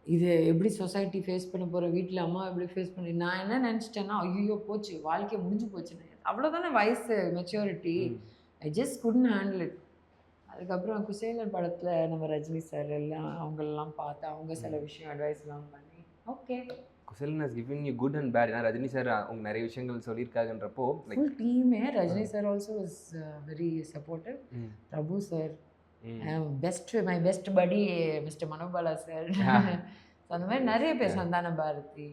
B: இது எப்படி சொசைட்டி ஃபேஸ் பண்ண போகிற, வீட்டில் அம்மா எப்படி ஃபேஸ் பண்ணி, நான் என்ன நினச்சிட்டேன்னா ஐயோ போச்சு, வாழ்க்கை முடிஞ்சு போச்சுன்னு. அவ்வளோதானே வயசு, maturity. I just couldn't handle it. அதுக்கப்புறம் குசேலர் படத்தில் நம்ம ரஜினி சார் எல்லாம் அவங்களெல்லாம் பார்த்து அவங்க சில விஷயம் அட்வைஸ்லாம் பண்ணி okay.
A: Kuchelan has given you good and bad. ஏன்னா ரஜினி சார் அவங்க நிறைய விஷயங்கள் சொல்லியிருக்காங்கன்றப்போ
B: ஃபுல் டீமே, Rajini sir also was very supportive, Prabhu sir my best படி மிஸ்டர் மனோபாலா சார். அந்த மாதிரி நிறைய பேர், சந்தான பாரதி,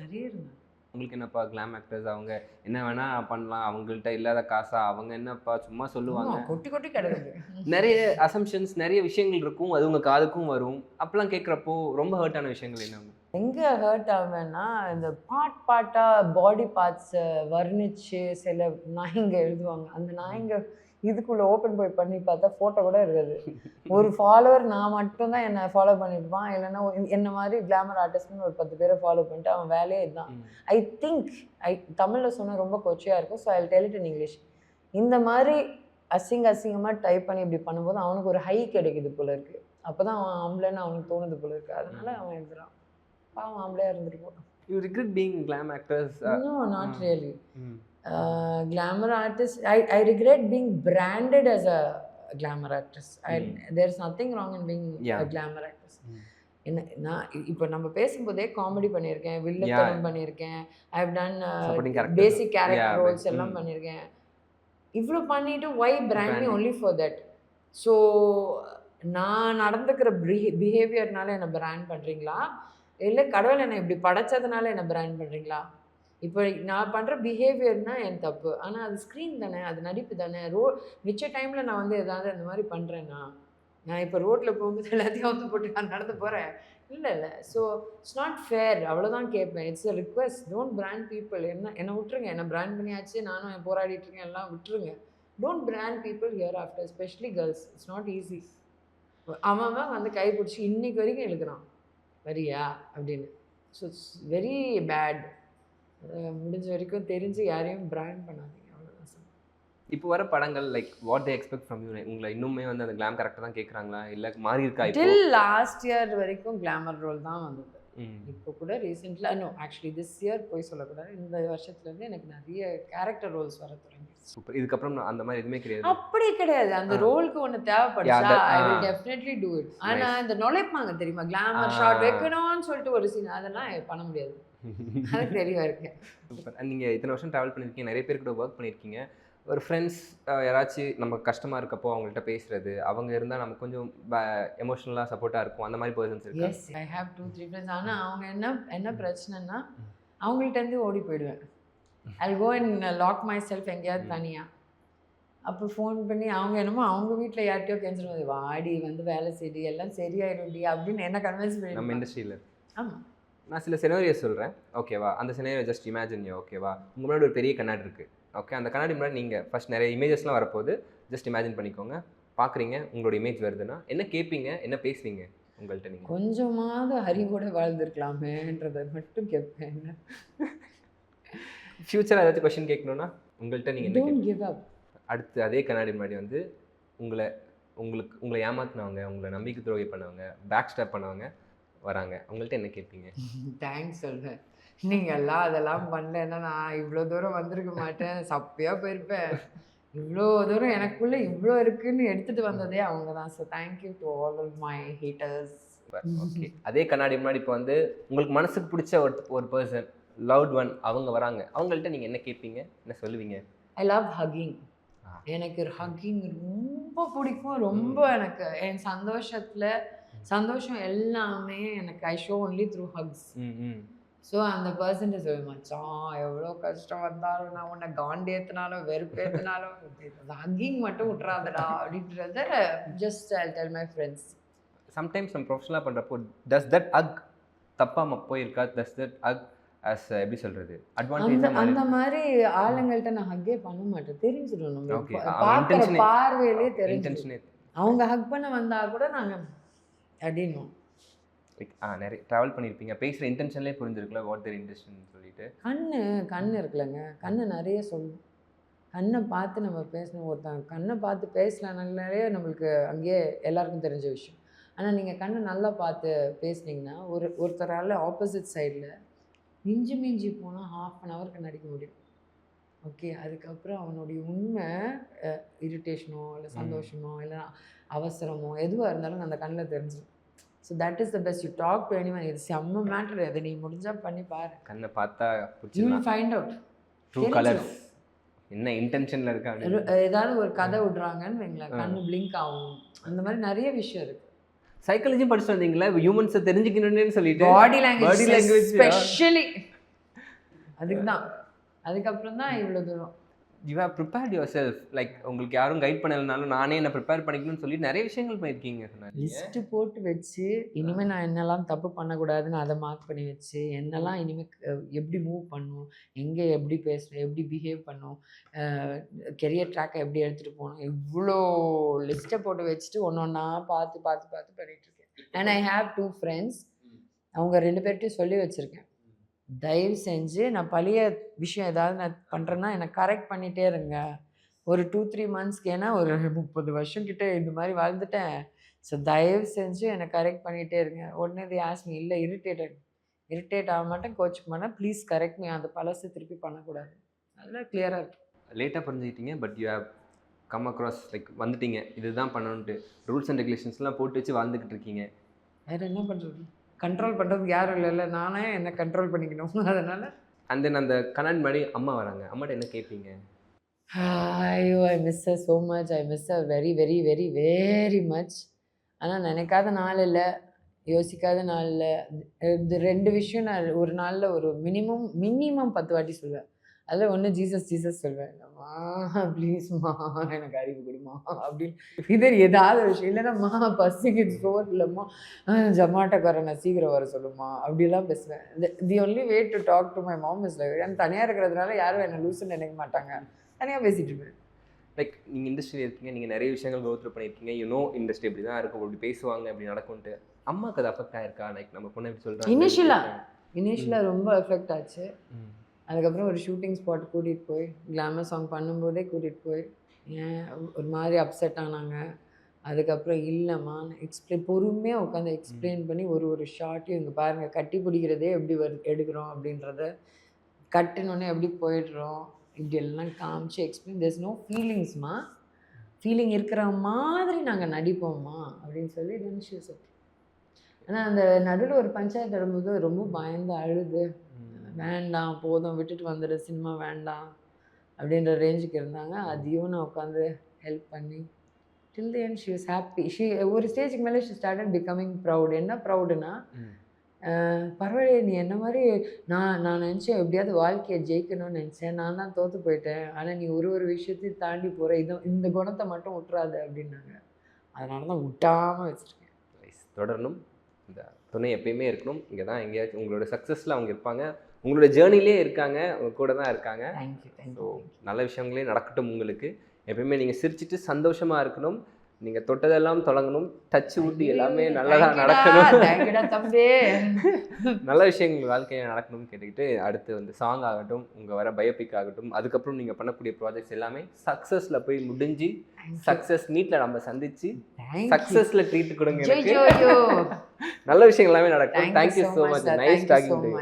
B: நிறைய இருந்தாங்க.
A: உங்களுக்கு என்னப்பா கிளாம் ஆக்டர்ஸ் அவங்க என்ன வேணா பண்ணலாம், அவங்கள்ட்ட இல்லாத காசா, அவங்க என்னப்பா சும்மா சொல்லுவாங்க,
B: கொட்டி கொட்டி கிடக்குது.
A: நிறைய அசம்ஷன்ஸ், நிறைய விஷயங்கள் இருக்கும், அது உங்க காதுக்கும் வரும். அப்பெல்லாம் கேட்குறப்போ ரொம்ப ஹர்ட்டான விஷயங்கள் என்ன?
B: எங்கே ஹர்ட் ஆகுவேன்னா, இந்த பாட்டாக பாடி பார்ட்ஸை வர்ணித்து சில நாய்ங்க எழுதுவாங்க. அந்த நாய்ங்க இதுக்குள்ளே ஓப்பன் போய் பண்ணி பார்த்தா ஃபோட்டோ கூட இருக்காது. ஒரு ஃபாலோவர் நான் மட்டும்தான் என்னை ஃபாலோ பண்ணியிருப்பான், இல்லைன்னா என்ன மாதிரி கிளாமர் ஆர்டிஸ்ட்னு ஒரு 10 பேரை ஃபாலோ பண்ணிட்டு அவன் வேலையே இதுதான். ஐ திங்க் தமிழில் சொன்னால் ரொம்ப கொச்சையாக இருக்கும், so I tell it in English. இந்த மாதிரி அசிங்கமாக டைப் பண்ணி இப்படி பண்ணும்போது அவனுக்கு ஒரு ஹை கிடைக்குது போல இருக்குது. அப்போ தான் அவன் ஆம்பளைன்னு அவனுக்கு தோணுது போல இருக்குது. அதனால அவன் எழுதுறான். பாவம் ஆம்பளையாக இருந்துட்டு போட்டான்.
A: You regret being glam actors?
B: No, not really. Glamour artist, I regret being branded as a glamour artist. There's nothing wrong in being a glamour artist. நான் இப்போ நம்ம பேசும்போதே காமெடி பண்ணியிருக்கேன், வில்லத்தனம் பண்ணியிருக்கேன், I have done basic character roles எல்லாம் பண்ணியிருக்கேன். இவ்வளோ பண்ணிட்டு why brand me only for that? So நான் நடந்துக்கிற பிஹேவியர்னால என்னை பிராண்ட் பண்ணுறீங்களா, இல்லை கடவுள் என்னை இப்படி படைச்சதுனால என்னை பிராண்ட் பண்ணுறீங்களா? இப்போ நான் பண்ணுற பிஹேவியர்னால் என் தப்பு, ஆனால் அது ஸ்க்ரீன் தானே, அது நடிப்பு தானே. மிச்ச டைமில் நான் வந்து ஏதாவது அந்த மாதிரி பண்ணுறேன்னா, நான் இப்போ ரோட்டில் போகும்போது எல்லாத்தையும் வந்து போட்டு நான் நடந்து போகிறேன், இல்லை. ஸோ இட்ஸ் நாட் ஃபேர், அவ்வளோதான் கேட்பேன். It's a request, don't brand people. என்னை விட்டுருங்க, என்னை பிராண்ட் பண்ணியாச்சு, நானும் போராடிட்டு இருக்கேன், எல்லாம் விட்டுருங்க. Don't brand people here after, especially girls. It's not easy. அவன் வந்து கை பிடிச்சி இன்னைக்கு வரைக்கும் எழுதுறான், வரியா அப்படின்னு. So it's very bad. முடிஞ்ச வரைக்கும் தெரிஞ்சு யாரையும் பிராண்ட் பண்ணாதீங்க, அவ்வளோதான் சார்.
A: இப்போ வர படங்கள் like what they expect from you, உங்களை இன்னுமே வந்து அந்த கிளாம் கேரக்டர் தான் கேட்குறாங்களா, இல்லை மாறி இருக்கா?
B: டில் லாஸ்ட் இயர் வரைக்கும் கிளாமர் ரோல் தான் வந்தது. இப்போ கூட ரீசெண்டாக ஆக்சுவலி திஸ் இயர் போய் சொல்லக்கூடாது, இந்த வருஷத்துலேருந்து எனக்கு நிறைய கேரக்டர் ரோல்ஸ் வர தொடங்கி.
A: சூப்பர். இதுக்கப்புறம் அந்த மாதிரி எதுவுமே கிடையாது?
B: அப்படி கிடையாது. அந்த ரோலுக்கு ஒன்று தேவைப்படுச்சா I will definitely do it. ஆனால் இந்த நுழைப்பாங்க தெரியுமா, கிளாமர் ஷாட் வைக்கணும்னு சொல்லிட்டு ஒரு சீன், அதெல்லாம் பண்ண முடியாது. அது தெளிவாக இருக்கேன்.
A: சூப்பர். நீங்கள் இத்தனை வருஷம் ட்ராவல் பண்ணியிருக்கீங்க, நிறைய பேர் கூட ஒர்க் பண்ணியிருக்கீங்க. ஒரு ஃப்ரெண்ட்ஸ் யாராச்சும் நம்ம கஷ்டமாக இருக்கப்போ அவங்கள்ட்ட பேசுறது, அவங்க இருந்தால் நமக்கு கொஞ்சம் எமோஷ்னலாக சப்போர்ட்டாக இருக்கும், அந்த மாதிரி பர்சன்ஸ் இருக்கு?
B: Yes, I have 2-3 friends. ஆனால் அவங்க என்ன பிரச்சனைன்னா, அவங்கள்ட்டேருந்து ஓடி போயிடுவேன். I go and lock myself எங்கேயாவது தனியாக. அப்போ ஃபோன் பண்ணி அவங்க என்னமோ அவங்க வீட்டில் யார்கிட்டயோ கெஞ்சிருவாங்க, வாடி வந்து வேலை செய்டி எல்லாம் சரியாயிடும்டி அப்படின்னு என்ன கன்வின்ஸ் பண்ணி. நம்ம
A: இண்டஸ்ட்ரியில்
B: ஆமாம்,
A: நான் சில சினாரியோ சொல்கிறேன், ஓகேவா? அந்த சினாரியோ ஜஸ்ட் இமேஜின், ஓகேவா? உங்கள் முன்னாடி ஒரு பெரிய கண்ணாடி இருக்குது, ஓகே? அந்த கண்ணாடி முன்னாடி நீங்கள் ஃபஸ்ட் நிறைய இமேஜஸ்லாம் வரப்போது, ஜஸ்ட் இமேஜின் பண்ணிக்கோங்க. பார்க்குறீங்க, உங்களோட இமேஜ் வருதுன்னா என்ன கேட்பீங்க, என்ன பேசுவீங்க உங்கள்கிட்ட? நீங்கள்
B: கொஞ்சமாவது அறிவோடு வாழ்ந்துருக்கலாமேன்றதை மட்டும் கேட்பேன்.
A: ஃப்யூச்சர் ஏதாச்சும் கொஸ்டின் கேட்கணுன்னா உங்கள்கிட்ட நீங்கள்
B: டோன்ட் கிவ் அப்.
A: அடுத்து அதே கண்ணாடி முன்னாடி வந்து உங்களை ஏமாத்தினவங்க, உங்களை நம்பிக்கை துரோகி பண்ணவங்க, பேக் ஸ்டாப் பண்ணவங்க வராங்க, அவங்கள்ட்ட என்ன கேட்பீங்க?
B: தேங்க்ஸ் சொல்வேன். நீங்கள் எல்லாம் அதெல்லாம் பண்ணலன்னா நான் இவ்வளோ தூரம் வந்திருக்க மாட்டேன், சப்பையாக போயிருப்பேன். இவ்வளோ தூரம் எனக்குள்ளே இவ்வளோ இருக்குன்னு எடுத்துகிட்டு வந்ததே அவங்க தான். So thank you to all of my haters.
A: Okay. அதே கண்ணாடி முன்னாடி இப்போ வந்து உங்களுக்கு மனசுக்கு பிடிச்ச ஒரு பர்சன், லவ்ட் ஒன், அவங்க வராங்க, அவங்கள்ட்ட நீங்கள் என்ன கேட்பீங்க, என்ன சொல்லுவீங்க?
B: I love hugging. எனக்கு ஹக்கிங் ரொம்ப பிடிக்கும். ரொம்ப எனக்கு என் சந்தோஷம் எல்லாமே எனக்கு I show only through hugs. So அந்த பர்சன்ட்டு சொல்லி, மச்சான் எவ்வளோ கஷ்டம் வந்தாலும், நான் உன்னை காண்டேத்தினாலும் வெறுப்பேற்றினாலும் ஹக்கிங் மட்டும் விட்றாதடா அப்படின்றத just I tell my friends.
A: Sometimes நம்ம ப்ரொஃபஷனலாக பண்ணுறப்போ டஸ் தட் ஹக் தப்பாக போயிருக்கா? டஸ் தட் ஹக் அஸ் எப்படி சொல்கிறது அட்வான்டேஜ்?
B: அந்த மாதிரி ஆளுங்கள்ட்ட நான் ஹக்கே பண்ண மாட்டேன், தெரிஞ்சிடும். நம்ம பார்க்குற பார்வையிலே தெரிஞ்சு அவங்க ஹக் பண்ண வந்தால் கூட நாங்கள் அப்படின்னும்.
A: நிறைய ட்ராவல் பண்ணியிருப்பீங்க, பேசுகிற இன்டென்ஷன்லேயே புரிஞ்சிருக்கல வாட் தேர் இன்டென்ஷன் சொல்லிட்டு.
B: கண்ணு இருக்குல்லங்க, கண்ணு நிறைய சொல்லும். கண்ணை பார்த்து நம்ம பேசணும். ஒருத்தங்க கண்ணை பார்த்து பேசலான்னாலே நம்மளுக்கு அங்கேயே எல்லாருக்கும் தெரிஞ்ச விஷயம். ஆனால் நீங்கள் கண்ணை நல்லா பார்த்து பேசுனீங்கன்னா ஒருத்தரால் ஆப்போசிட் சைடில் மிஞ்சி போனால் 1/2 ஹவருக்கு நடிக்க முடியும். ஓகே, அதுக்கப்புறம் அவனுடைய உண்மை இரிட்டேஷனோ இல்லை சந்தோஷமோ இல்லை அவசரமோ எதுவாக இருந்தாலும் அந்த கண்ணில் தெரிஞ்சிடும். So that is the best. You talk to anyone. இது செம்ம மேட்டர். அதை நீ முடிஞ்சால் பண்ணி பாரு.
A: கண்ணை பார்த்தா
B: you will find out.
A: True colours என்ன இன்டென்ஷன்ல இருக்கா அப்படின்னு.
B: ஏதாவது ஒரு கதை விடுறாங்கன்னு வைங்களேன், கண்ணு பிளிங்க் ஆகும். அந்த மாதிரி நிறைய விஷயம் இருக்கு.
A: சைக்காலஜி படிச்சுட்டு வந்தீங்களா, ஹியூமன்ஸை தெரிஞ்சுக்கணும்னு சொல்லிட்டு?
B: பாடி லாங்குவேஜ்
A: ஸ்பெஷலி
B: அதுக்கு தான். அதுக்கப்புறம் தான் இவ்வளோ தூரம்.
A: You have prepared your self, like உங்களுக்கு யாரும் கைட் பண்ணலைனாலும் நானே என்ன ப்ரிப்பேர் பண்ணிக்கணும்னு சொல்லி நிறைய விஷயங்கள் பண்ணியிருக்கீங்க.
B: லிஸ்ட்டு போட்டு வச்சு இனிமேல் நான் என்னெல்லாம் தப்பு பண்ணக்கூடாதுன்னு அதை மார்க் பண்ணி வச்சு, என்னெல்லாம் இனிமேல் எப்படி மூவ் பண்ணணும், எங்கே எப்படி பேசணும், எப்படி பிஹேவ் பண்ணணும், கெரியர் ட்ராக்கை எப்படி எடுத்துகிட்டு போகணும், இவ்வளோ லிஸ்ட்டை போட்டு வச்சுட்டு ஒன்று ஒன்றா பார்த்து பார்த்து பார்த்து பண்ணிகிட்ருக்கேன். And I have 2 friends. அவங்க 2 பேர்ட்டையும் சொல்லி வச்சுருக்கேன், தயவு செஞ்சு நான் பழைய விஷயம் ஏதாவது நான் பண்ணுறேன்னா என்னை கரெக்ட் பண்ணிகிட்டே இருங்க. ஒரு 2-3 மந்த்ஸ்க்கு, ஏன்னா ஒரு 30 வருஷம் கிட்ட இந்த மாதிரி வாழ்ந்துட்டேன். ஸோ தயவு செஞ்சு என்னை கரெக்ட் பண்ணிகிட்டே இருங்க. உடனே இது ஆஸ்மி இல்லை, இரிட்டேட் ஆக மாட்டேன், கோச்சிக்க மாட்டேன், ப்ளீஸ் கரெக்ட் மீ. அந்த பழசை திருப்பி பண்ணக்கூடாது. அதெல்லாம் கிளியராக இருக்கு.
A: லேட்டாக புரிஞ்சுக்கிட்டீங்க, but you have come across, like வந்துட்டீங்க இதுதான் பண்ணணுன்ட்டு. ரூல்ஸ் அண்ட் ரெகுலேஷன்ஸ்லாம் போட்டு வச்சு வாழ்ந்துக்கிட்டு இருக்கீங்க.
B: வேறு என்ன பண்ணுறது? கண்ட்ரோல் பண்ணுறதுக்கு யாரும் இல்லைல்ல, நானே என்னை கண்ட்ரோல் பண்ணிக்கணும். அதனால்
A: அண்ட் தென் அந்த கண்ணாடி முன்னாடி அம்மா வராங்க, அம்மாட்ட என்ன கேட்பீங்க?
B: ஐயோ, I miss her so much. I miss her very very very very much. ஆனால் நினைக்காத நாள் இல்லை, யோசிக்காத நாள் இல்லை. இது 2 விஷயம் நான் ஒரு நாளில் ஒரு மினிமம் 10 வாட்டி சொல்வேன். அதில் ஒன்று ஜீசஸ் சொல்வேன். அம்மா ப்ளீஸ்மா எனக்கு அறிவு கொடுமா அப்படின்னு. இது ஏதாவது விஷயம் இல்லைன்னாம்மா பசிக்குது, சோறு இல்லைம்மா, ஜொமாட்டோக்காரனை சீக்கிரம் வர சொல்லுமா அப்படிலாம் பேசுவேன். The only way to talk to my mom is like. ஏன்னா தனியாக இருக்கிறதுனால யாரும் என்னை லூசுன்னு நினைக்க மாட்டாங்க, தனியாக பேசிகிட்டு இருப்பேன்.
A: லைக் நீங்கள் இண்டஸ்ட்ரியில் இருக்கீங்க, நீங்கள் நிறைய விஷயங்கள் கோத்ரூ பண்ணியிருக்கீங்க, இண்டஸ்ட்ரி இப்படி தான் இருக்கும், இப்படி பேசுவாங்க, இப்படி நடக்கும்ட்டு. அம்மாவுக்கு அது அஃபெக்ட் ஆயிருக்கா? லைக் நம்ம பொண்ணு எப்படி சொல்கிறாங்க?
B: இனிஷியலாக ரொம்ப எஃபெக்ட் ஆச்சு. அதுக்கப்புறம் ஒரு ஷூட்டிங் ஸ்பாட் கூட்டிகிட்டு போய், கிளாமர் சாங் பண்ணும்போதே கூட்டிகிட்டு போய் ஏன் ஒரு மாதிரி அப்செட் ஆனாங்க. அதுக்கப்புறம் இல்லைம்மா பொறுமையாக உட்காந்து எக்ஸ்பிளைன் பண்ணி ஒரு ஷார்ட்டையும் இங்கே பாருங்கள், கட்டி பிடிக்கிறதே எப்படி எடுக்கிறோம் அப்படின்றத, கட்டினோடனே எப்படி போயிடுறோம், இப்படி எல்லாம் காமிச்சு எக்ஸ்பிளைன். தேர்ஸ் நோ ஃபீலிங்ஸ்மா, ஃபீலிங் இருக்கிற மாதிரி நாங்கள் நடிப்போம்மா அப்படின்னு சொல்லி நினச்சி. ஆனால் அந்த நடுவில் ஒரு பஞ்சாயத்து வரும்போது ரொம்ப பயந்து அழுது, வேண்டாம் போதும் விட்டுட்டு வந்துடு, சினிமா வேண்டாம் அப்படின்ற ரேஞ்சுக்கு இருந்தாங்க. அதையும் நான் உட்காந்து ஹெல்ப் பண்ணி till the end she was happy. ஒரு ஸ்டேஜுக்கு மேலே she started becoming proud. என்ன ப்ரௌடுனா, பரவாயில்லையே நீ என்ன மாதிரி நான் நினச்சேன் எப்படியாவது வாழ்க்கையை ஜெயிக்கணும்னு நினச்சேன், நான் தான் தோற்று போயிட்டேன், ஆனால் நீ ஒரு விஷயத்தையும் தாண்டி போகிற, இந்த குணத்தை மட்டும் விட்டுறாது அப்படின்னாங்க. அதனால தான் விட்டாமல் வச்சுருக்கேன்.
A: தொடரணும், இந்த துணை எப்பயுமே இருக்கணும். இங்கே தான் எங்கேயாச்சும் உங்களோட சக்ஸஸில் அவங்க இருப்பாங்க, உங்களோட ஜேர்னிலே இருக்காங்க, உங்க கூட தான் இருக்காங்க. ஸோ நல்ல விஷயங்களே நடக்கட்டும் உங்களுக்கு. எப்பயுமே நீங்கள் சிரிச்சிட்டு சந்தோஷமாக இருக்கணும், நீங்கள் தொட்டதெல்லாம் தொடங்கணும், டச்சு ஊட்டி எல்லாமே நல்லதாக நடக்கணும், நல்ல விஷயங்கள் வாழ்க்கையில் நடக்கணும்னு கேட்டுக்கிட்டு, அடுத்து வந்து சாங் ஆகட்டும், உங்கள் வர பயோபிக் ஆகட்டும், அதுக்கப்புறம் நீங்கள் பண்ணக்கூடிய ப்ராஜெக்ட்ஸ் எல்லாமே சக்ஸஸில் போய் முடிஞ்சு சக்ஸஸ் மீட்டில் நம்ம சந்திச்சு சக்ஸஸில் ட்ரீட் கொடுங்க. நல்ல விஷயங்கள் எல்லாமே நடக்கும். Thank you so much. Nice talking to you.